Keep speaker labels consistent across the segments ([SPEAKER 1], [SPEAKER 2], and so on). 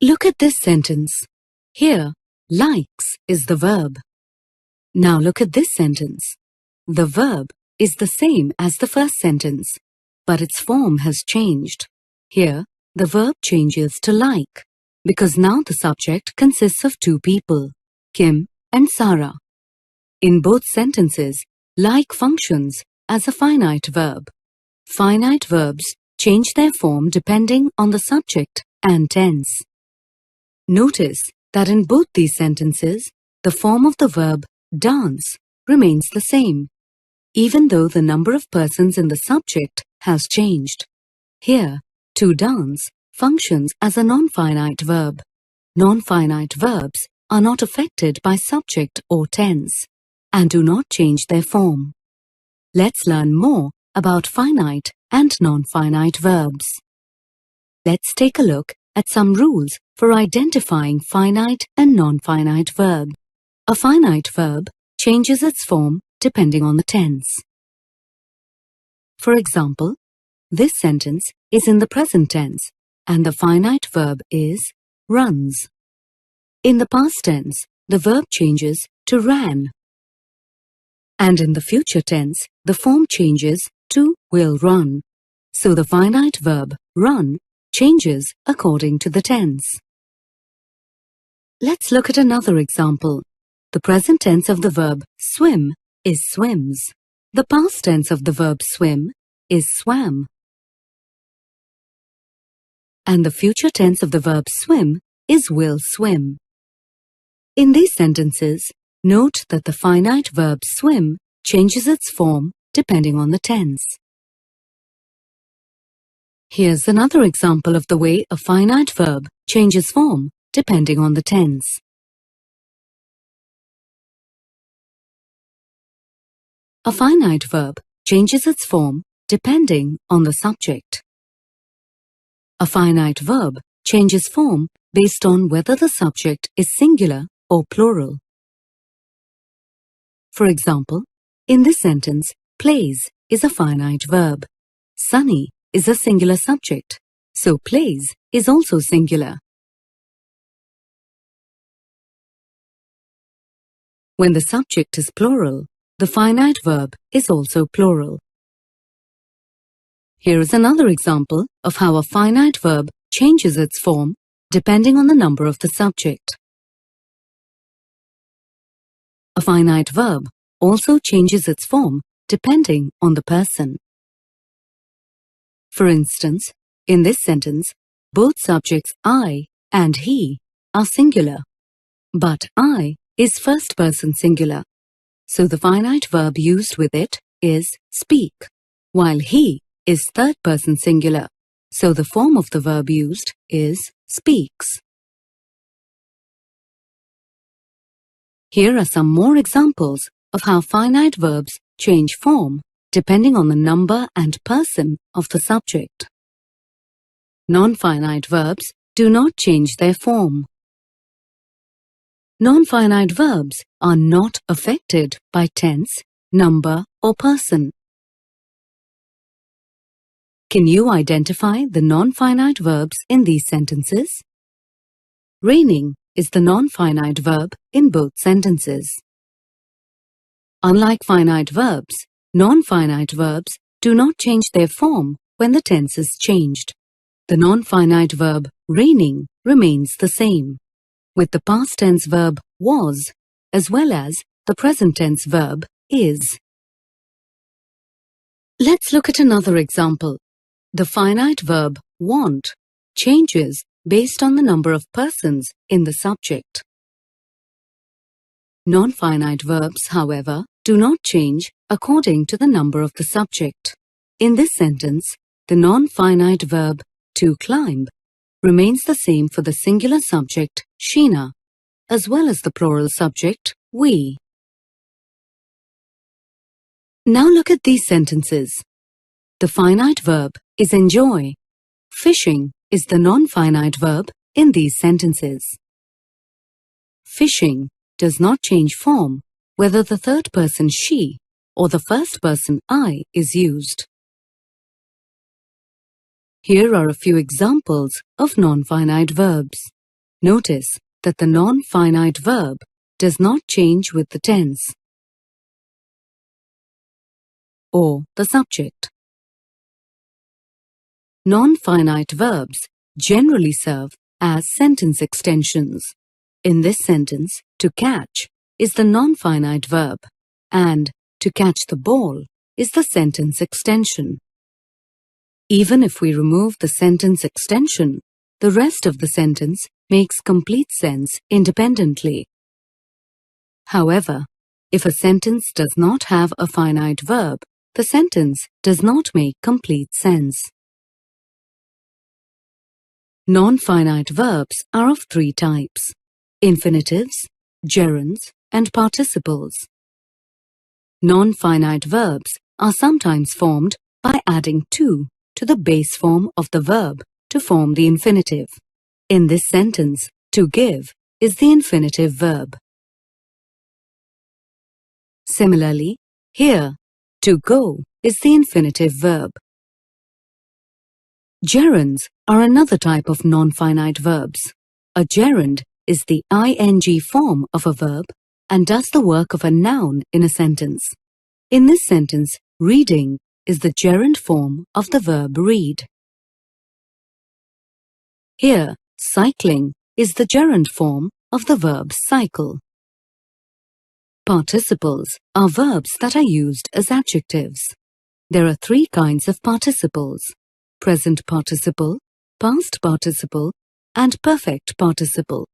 [SPEAKER 1] Look at this sentence. Here, likes is the verb. Now look at this sentence. The verb is the same as the first sentence, but its form has changed. Here, the verb changes to like, because now the subject consists of two people, Kim and Sarah. In both sentences, like functions as a finite verb. Finite verbs change their form depending on the subject and tense. Notice that in both these sentences, the form of the verb dance remains the same, even though the number of persons in the subject has changed. Here, to dance functions as a non-finite verb. Non-finite verbs are not affected by subject or tense and do not change their form. Let's learn more about finite and non-finite verbs. Let's take a look at some rules for identifying finite and non-finite verb. A finite verb changes its form depending on the tense. For example, this sentence is in the present tense and the finite verb is runs. In the past tense, the verb changes to ran. And in the future tense, the form changes to will run. So the finite verb run changes according to the tense. Let's look at another example. The present tense of the verb swim is swims. The past tense of the verb swim is swam. And the future tense of the verb swim is will swim. In these sentences, note that the finite verb swim changes its form depending on the tense. Here's another example of the way a finite verb changes form depending on the tense. A finite verb changes its form depending on the subject. A finite verb changes form based on whether the subject is singular or plural. For example, in this sentence, plays is a finite verb. Sunny is a singular subject, so plays is also singular. When the subject is plural, the finite verb is also plural. Here is another example of how a finite verb changes its form depending on the number of the subject. A finite verb also changes its form depending on the person. For instance, in this sentence, both subjects I and he are singular, but I is first person singular, so the finite verb used with it is speak, while he is third person singular, so the form of the verb used is speaks. Here are some more examples of how finite verbs change form depending on the number and person of the subject. Non-finite verbs do not change their form. Non-finite verbs are not affected by tense, number, or person. Can you identify the non-finite verbs in these sentences? Raining is the non-finite verb in both sentences. Unlike finite verbs, non-finite verbs do not change their form when the tense is changed. The non-finite verb raining remains the same, with the past tense verb was as well as the present tense verb is. Let's look at another example. The finite verb want changes based on the number of persons in the subject. Non-finite verbs, however, do not change according to the number of the subject. In this sentence, the non-finite verb to climb remains the same for the singular subject Sheena, as well as the plural subject we. Now look at these sentences. The finite verb is enjoy. Fishing is the non-finite verb in these sentences. Fishing does not change form whether the third person she or the first person I is used. Here are a few examples of non-finite verbs. Notice that the non-finite verb does not change with the tense or the subject. Non-finite verbs generally serve as sentence extensions. In this sentence, to catch is the non-finite verb and to catch the ball is the sentence extension. Even if we remove the sentence extension, the rest of the sentence makes complete sense independently. However, if a sentence does not have a finite verb, the sentence does not make complete sense. Non-finite verbs are of three types: infinitives, gerunds, and participles. Non-finite verbs are sometimes formed by adding to the base form of the verb to form the infinitive. In this sentence, to give is the infinitive verb. Similarly, here, to go is the infinitive verb. Gerunds are another type of non-finite verbs. A gerund is the ing form of a verb and does the work of a noun in a sentence. In this sentence, reading is the gerund form of the verb read. Here, cycling is the gerund form of the verb cycle. Participles are verbs that are used as adjectives. There are three kinds of participles: present participle, past participle, and perfect participle.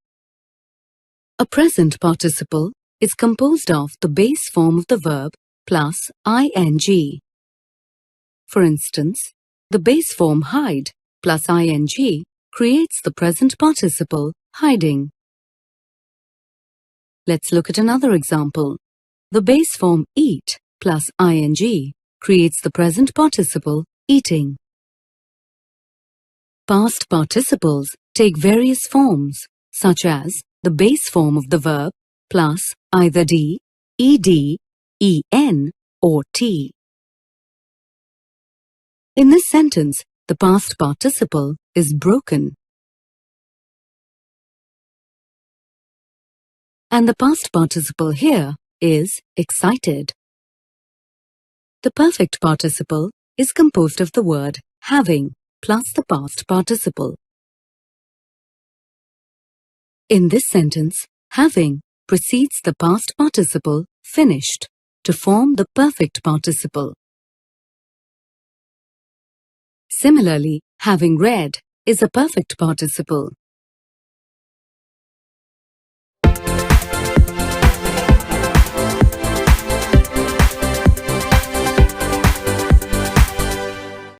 [SPEAKER 1] A present participle is composed of the base form of the verb plus ing. For instance, the base form hide plus ing creates the present participle hiding. Let's look at another example. The base form eat plus ing creates the present participle eating. Past participles take various forms, such as the base form of the verb plus either d, ed, en, or t. In this sentence, the past participle is broken, and the past participle here is excited. The perfect participle is composed of the word having plus the past participle. In this sentence, having precedes the past participle finished to form the perfect participle. Similarly, having read is a perfect participle.